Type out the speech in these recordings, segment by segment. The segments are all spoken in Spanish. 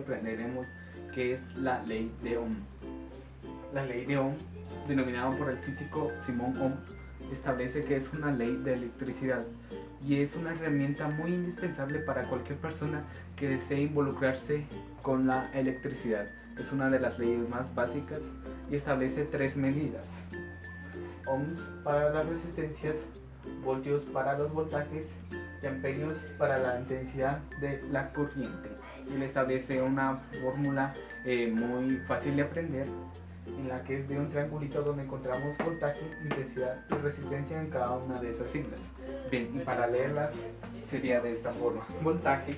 aprenderemos qué es la ley de Ohm. La ley de Ohm, denominada por el físico Simon Ohm, establece que es una ley de electricidad y es una herramienta muy indispensable para cualquier persona que desee involucrarse con la electricidad. Es una de las leyes más básicas y establece 3 medidas: ohms para las resistencias, voltios para los voltajes y amperios para la intensidad de la corriente. Y le establece una fórmula muy fácil de aprender, en la que es de un triangulito donde encontramos voltaje, intensidad y resistencia en cada una de esas siglas. Bien, y para leerlas sería de esta forma: voltaje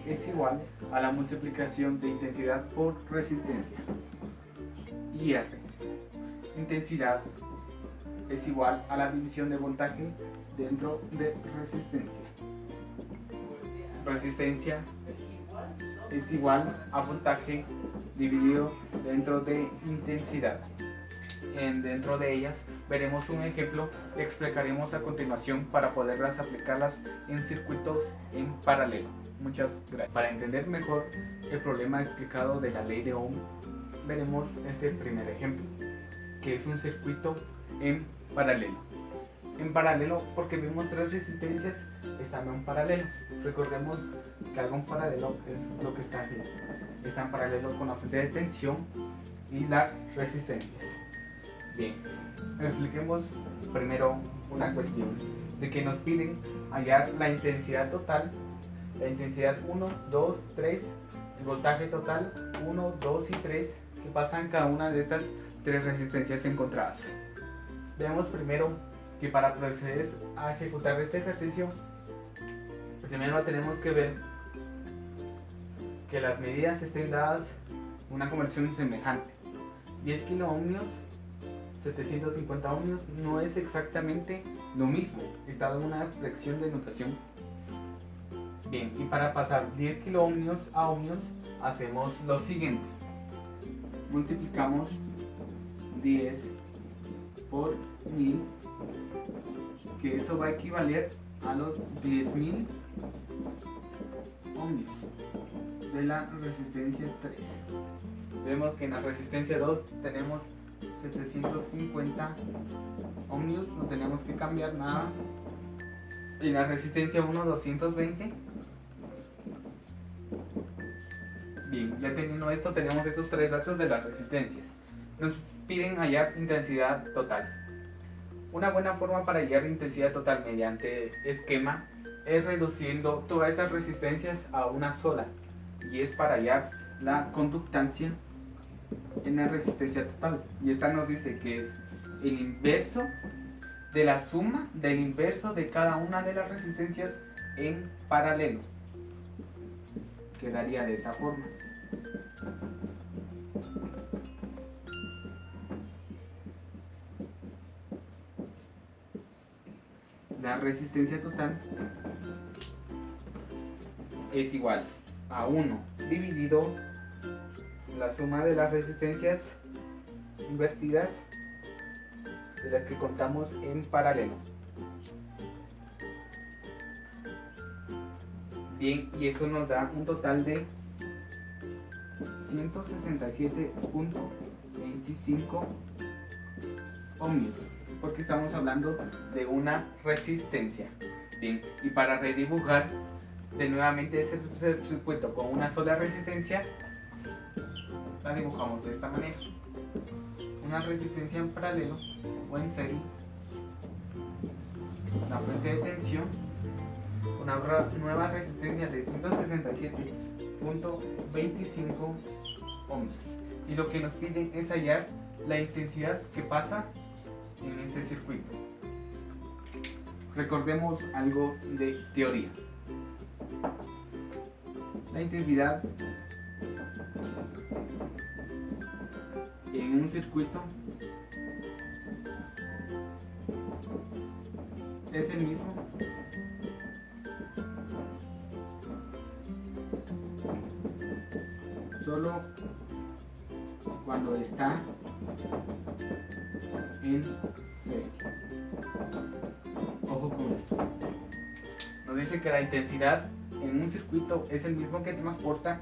es igual a la multiplicación de intensidad por resistencia. Y R, intensidad es igual a la división de voltaje dentro de resistencia. Resistencia es igual a voltaje dividido dentro de intensidad. Dentro de ellas veremos un ejemplo que explicaremos a continuación para poderlas aplicarlas en circuitos en paralelo. Muchas gracias. Para entender mejor el problema explicado de la ley de Ohm, veremos este primer ejemplo, que es un circuito en paralelo. En paralelo porque vemos 3 resistencias estando en paralelo. Recordemos que algo en paralelo es lo que está en paralelo con la fuente de tensión y las resistencias. Bien, expliquemos primero una cuestión de que nos piden hallar la intensidad total, la intensidad 1, 2, 3, el voltaje total 1, 2 y 3 que pasan cada una de estas 3 resistencias encontradas. Veamos primero que para proceder a ejecutar este ejercicio, primero tenemos que ver que las medidas estén dadas una conversión semejante. 10 kiloohmios, 750 ohmios no es exactamente lo mismo, está en una flexión de notación. Bien, y para pasar 10 kiloohmios a ohmios hacemos lo siguiente: multiplicamos 10 por 1000, que eso va a equivaler a los 10.000 ohmios de la resistencia 3. Vemos que en la resistencia 2 tenemos 750 ohmios, no tenemos que cambiar nada. En la resistencia 1, 220. Bien, ya teniendo esto, tenemos estos 3 datos de las resistencias. Nos piden hallar intensidad total. Una buena forma para hallar intensidad total mediante esquema es reduciendo todas estas resistencias a una sola, y es para hallar la conductancia en la resistencia total. Y esta nos dice que es el inverso de la suma del inverso de cada una de las resistencias en paralelo. Quedaría de esta forma. La resistencia total es igual a 1 dividido la suma de las resistencias invertidas de las que contamos en paralelo. Bien, y esto nos da un total de 167.25 ohmios, porque estamos hablando de una resistencia. Bien, y para redibujar de nuevamente este circuito con una sola resistencia, la dibujamos de esta manera: una resistencia en paralelo o en serie, la fuente de tensión, una nueva resistencia de 167.25 ohmios, y lo que nos piden es hallar la intensidad que pasa en este circuito. Recordemos algo de teoría. La intensidad en un circuito es el mismo solo cuando está en serie. Ojo con esto. Nos dice que la intensidad en un circuito es el mismo que transporta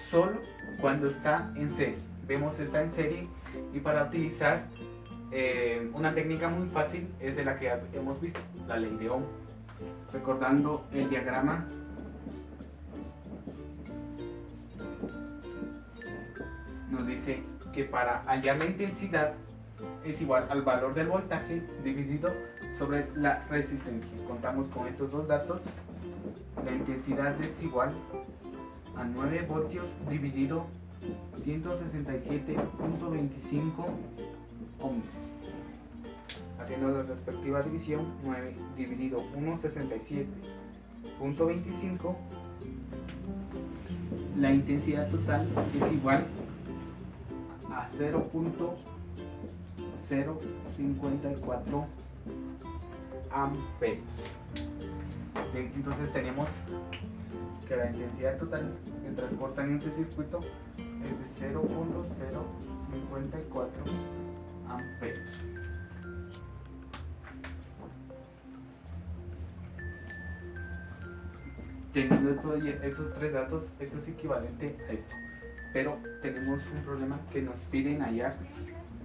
solo cuando está en serie. Vemos está en serie, y para utilizar una técnica muy fácil es de la que hemos visto, la ley de Ohm. Recordando el diagrama, nos dice que para hallar la intensidad es igual al valor del voltaje dividido sobre la resistencia. Contamos con estos dos datos. La intensidad es igual a 9 voltios dividido 167.25 ohms. Haciendo la respectiva división, 9 dividido 167.25, la intensidad total es igual a 0.054 amperios. Bien, entonces tenemos que la intensidad total que transporta en este circuito es de 0.054 amperios. Teniendo estos tres datos, esto es equivalente a esto, pero tenemos un problema que nos piden hallar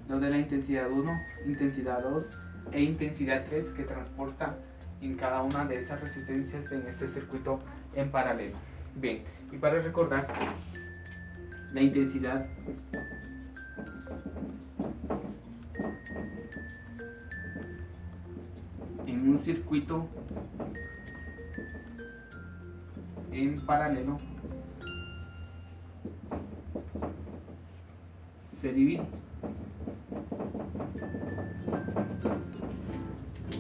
lo de la intensidad 1, intensidad 2 e intensidad 3 que transporta en cada una de estas resistencias en este circuito en paralelo. Bien, y para recordar, la intensidad en un circuito en paralelo se divide.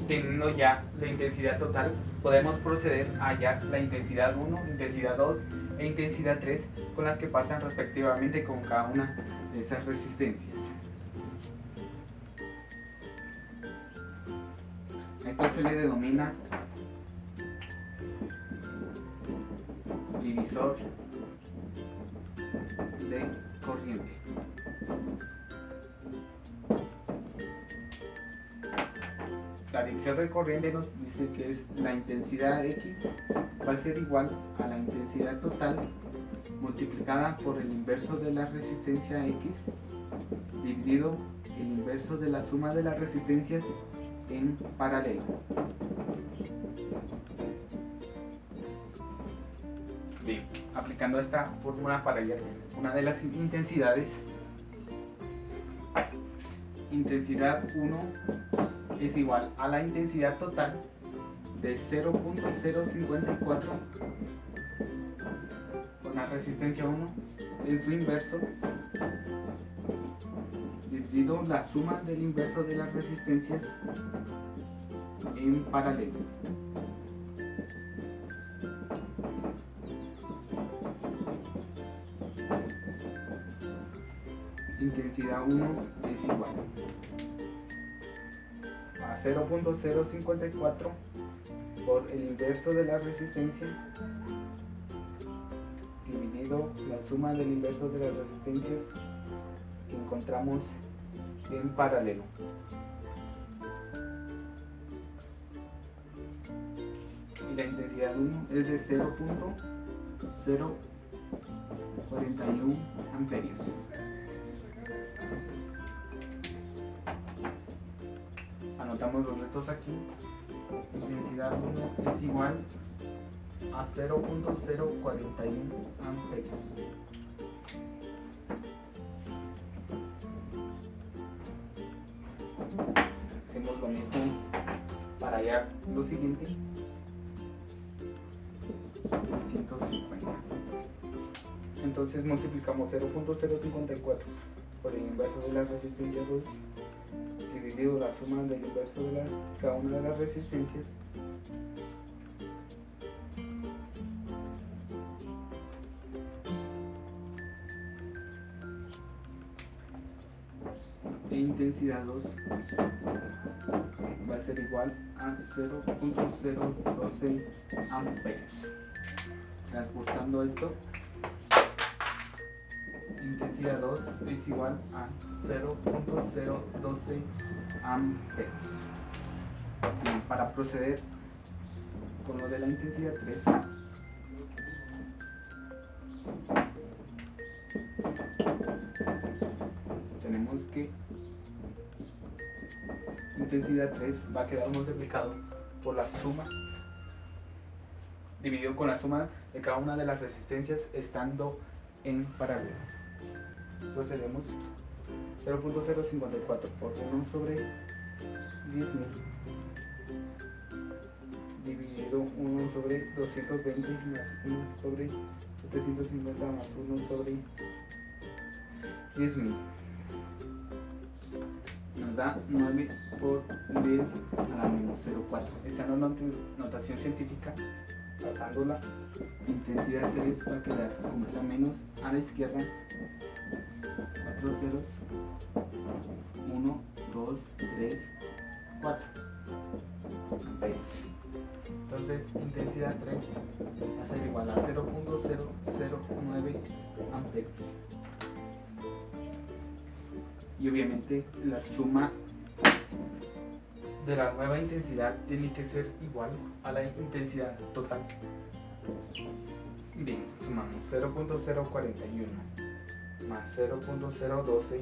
Teniendo ya la intensidad total, podemos proceder a hallar la intensidad 1, intensidad 2 e intensidad 3 con las que pasan respectivamente con cada una de esas resistencias. Esto se le denomina divisor de corriente. La división de corriente nos dice que es la intensidad X va a ser igual a la intensidad total multiplicada por el inverso de la resistencia X dividido el inverso de la suma de las resistencias en paralelo. Bien, aplicando esta fórmula para hallar una de las intensidades, intensidad 1 es igual a la intensidad total de 0.054 con la resistencia 1 en su inverso dividido la suma del inverso de las resistencias en paralelo. Intensidad 1 es igual a 0.054 por el inverso de la resistencia dividido la suma del inverso de las resistencias que encontramos en paralelo. Y la intensidad 1 es de 0.041 amperios. Anotamos los retos aquí. Intensidad 1 es igual a 0.041 amperios. Hacemos lo mismo para hallar lo siguiente. 150. Entonces multiplicamos 0.054 por el inverso de la resistencia 2 dividido la suma del inverso de cada una de las resistencias e intensidad 2 va a ser igual a 0.012 amperios. Transportando esto, intensidad 2 es igual a 0.012 amperios. Bien, para proceder con lo de la intensidad 3, tenemos que intensidad 3 va a quedar multiplicado por la suma, dividido con la suma de cada una de las resistencias estando en paralelo. Procedemos 0.054 por 1 sobre 10.000 dividido 1 sobre 220 más 1 sobre 750 más 1 sobre 10.000 nos da 9 por 10 a la menos 0,4. Esta es la notación científica. Pasándola, intensidad 3 va a quedar como está menos a la izquierda, 4 ceros, 1, 2, 3, 4 amperios. Entonces intensidad 3 va a ser igual a 0.009 amperios. Y obviamente la suma de la nueva intensidad tiene que ser igual a la intensidad total. Bien, sumamos 0.041 más 0.012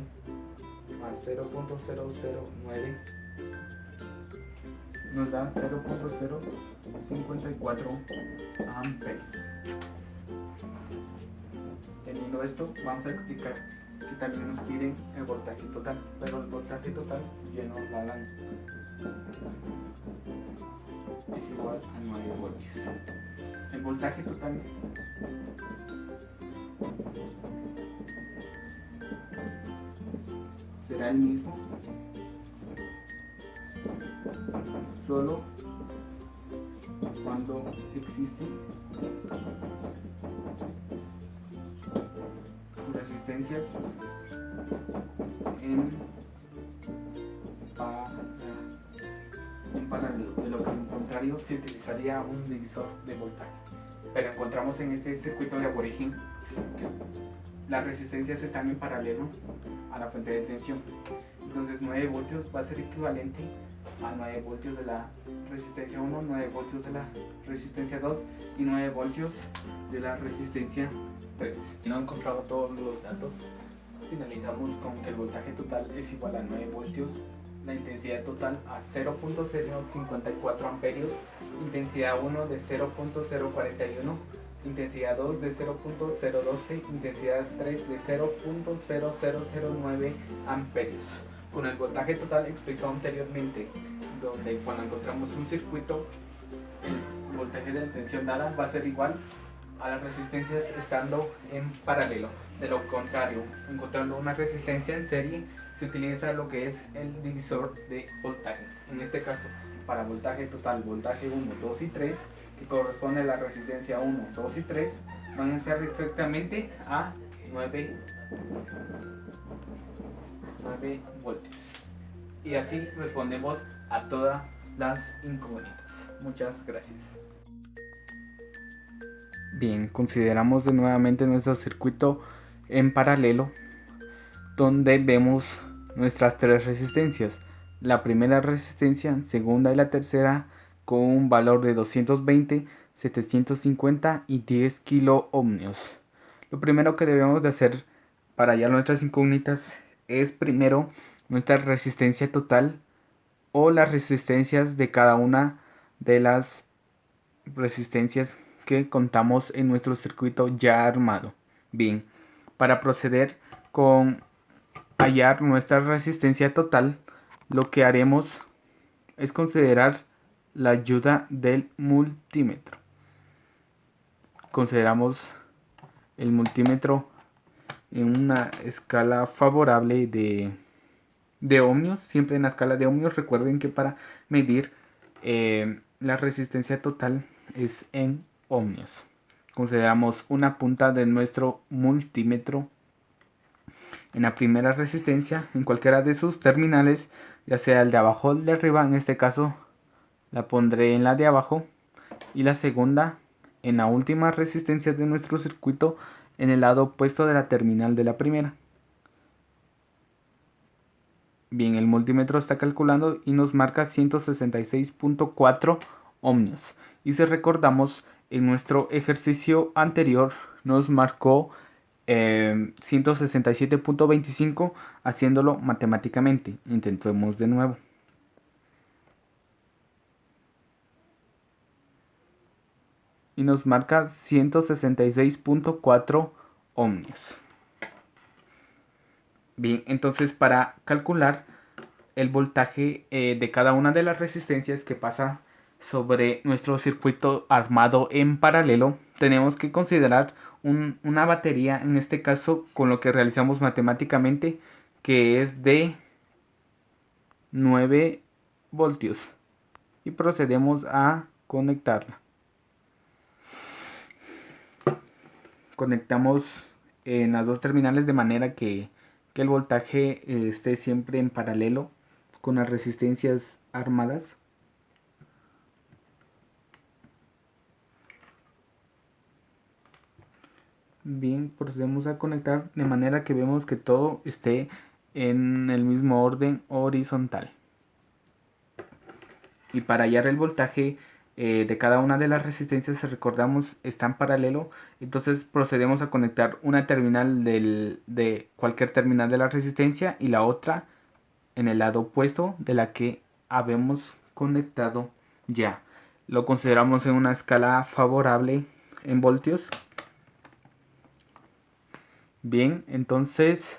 más 0.009 nos da 0.054 amperios. Teniendo esto, vamos a explicar que también nos piden el voltaje total, pero el voltaje total ya nos la dan, es igual a 9 voltios. El voltaje total será el mismo, solo cuando existen resistencias en paralelo. De lo contrario se utilizaría un divisor de voltaje. Pero encontramos en este circuito de aborigen que las resistencias están en paralelo a la fuente de tensión. Entonces 9 voltios va a ser equivalente a 9 voltios de la resistencia 1, 9 voltios de la resistencia 2 y 9 voltios de la resistencia 3. Si no he encontrado todos los datos, finalizamos con que el voltaje total es igual a 9 voltios, la intensidad total a 0.054 amperios, intensidad 1 de 0.041, intensidad 2 de 0.012, intensidad 3 de 0.0009 amperios. Con el voltaje total explicado anteriormente, donde cuando encontramos un circuito, el voltaje de la tensión dada va a ser igual a las resistencias estando en paralelo. De lo contrario, encontrando una resistencia en serie, se utiliza lo que es el divisor de voltaje. En este caso, para voltaje total, voltaje 1, 2 y 3, que corresponde a la resistencia 1, 2 y 3, van a ser exactamente a 9 voltios. Y así respondemos a todas las incógnitas. Muchas gracias. Bien, consideramos de nuevamente nuestro circuito en paralelo, donde vemos nuestras tres resistencias. La primera resistencia, segunda y la tercera, con un valor de 220, 750 y 10 kilo ohmios. Lo primero que debemos de hacer para hallar nuestras incógnitas es primero nuestra resistencia total o las resistencias de cada una de las resistencias que contamos en nuestro circuito ya armado. Bien, para proceder con hallar nuestra resistencia total, lo que haremos es considerar la ayuda del multímetro. Consideramos el multímetro en una escala favorable de ohmios, siempre en la escala de ohmios. Recuerden que para medir la resistencia total es en ohmios. Consideramos una punta de nuestro multímetro en la primera resistencia, en cualquiera de sus terminales, ya sea el de abajo o el de arriba. En este caso la pondré en la de abajo, y la segunda en la última resistencia de nuestro circuito, en el lado opuesto de la terminal de la primera. Bien, el multímetro está calculando y nos marca 166.4 ohmios. Y si recordamos, en nuestro ejercicio anterior nos marcó 167.25 haciéndolo matemáticamente. Intentemos de nuevo. Y nos marca 166.4 ohmios. Bien, entonces para calcular el voltaje de cada una de las resistencias que pasa sobre nuestro circuito armado en paralelo, tenemos que considerar una batería, en este caso con lo que realizamos matemáticamente, que es de 9 voltios, y procedemos a conectarla. Conectamos en las dos terminales de manera que el voltaje esté siempre en paralelo con las resistencias armadas. Bien, procedemos a conectar de manera que vemos que todo esté en el mismo orden horizontal. Y para hallar el voltaje de cada una de las resistencias, recordamos, está en paralelo. Entonces procedemos a conectar una terminal de cualquier terminal de la resistencia y la otra en el lado opuesto de la que habemos conectado ya. Lo consideramos en una escala favorable en voltios. Bien, entonces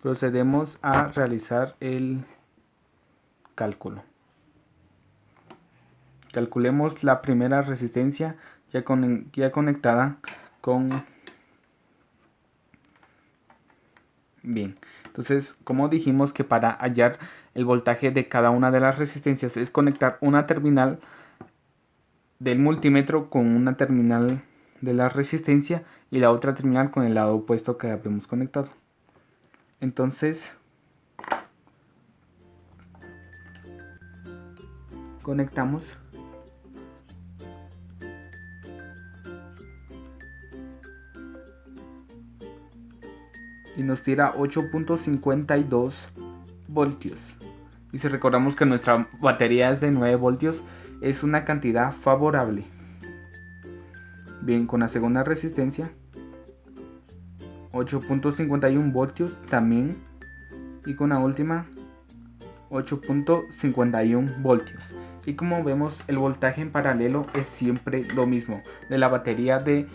procedemos a realizar el cálculo. Calculemos la primera resistencia ya conectada con... Bien, entonces como dijimos que para hallar el voltaje de cada una de las resistencias es conectar una terminal del multímetro con una terminal de la resistencia y la otra terminal con el lado opuesto que habíamos conectado. Entonces conectamos y nos tira 8.52 voltios. Y si recordamos que nuestra batería es de 9 voltios, es una cantidad favorable. Bien, con la segunda resistencia 8.51 voltios también, y con la última 8.51 voltios. Y como vemos, el voltaje en paralelo es siempre lo mismo de la batería de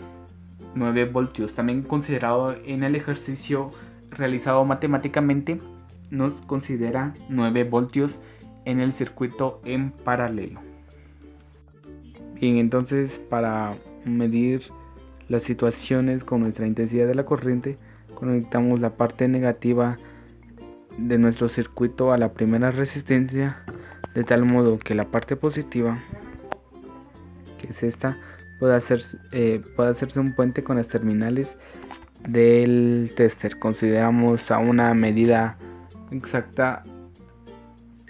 9 voltios. También considerado en el ejercicio realizado matemáticamente, nos considera 9 voltios en el circuito en paralelo. Bien, entonces para medir las situaciones con nuestra intensidad de la corriente, conectamos la parte negativa de nuestro circuito a la primera resistencia, de tal modo que la parte positiva, que es esta, pueda hacerse un puente con las terminales del tester. Consideramos a una medida exacta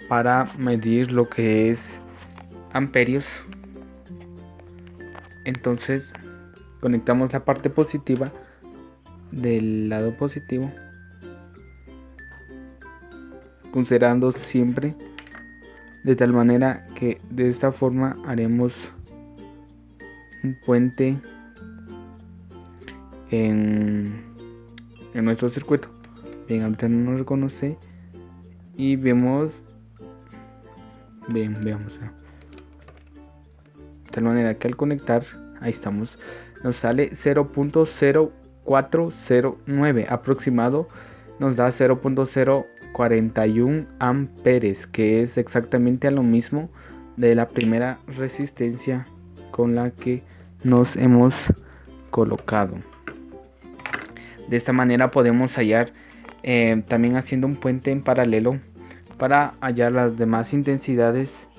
para medir lo que es amperios. Entonces conectamos la parte positiva del lado positivo, considerando siempre de tal manera que de esta forma haremos un puente en nuestro circuito. Bien, ahorita no nos reconoce y veamos de tal manera que al conectar, ahí estamos, nos sale 0.0409 aproximado, nos da 0.041 amperes, que es exactamente a lo mismo de la primera resistencia con la que nos hemos colocado. De esta manera podemos hallar, también haciendo un puente en paralelo, para hallar las demás intensidades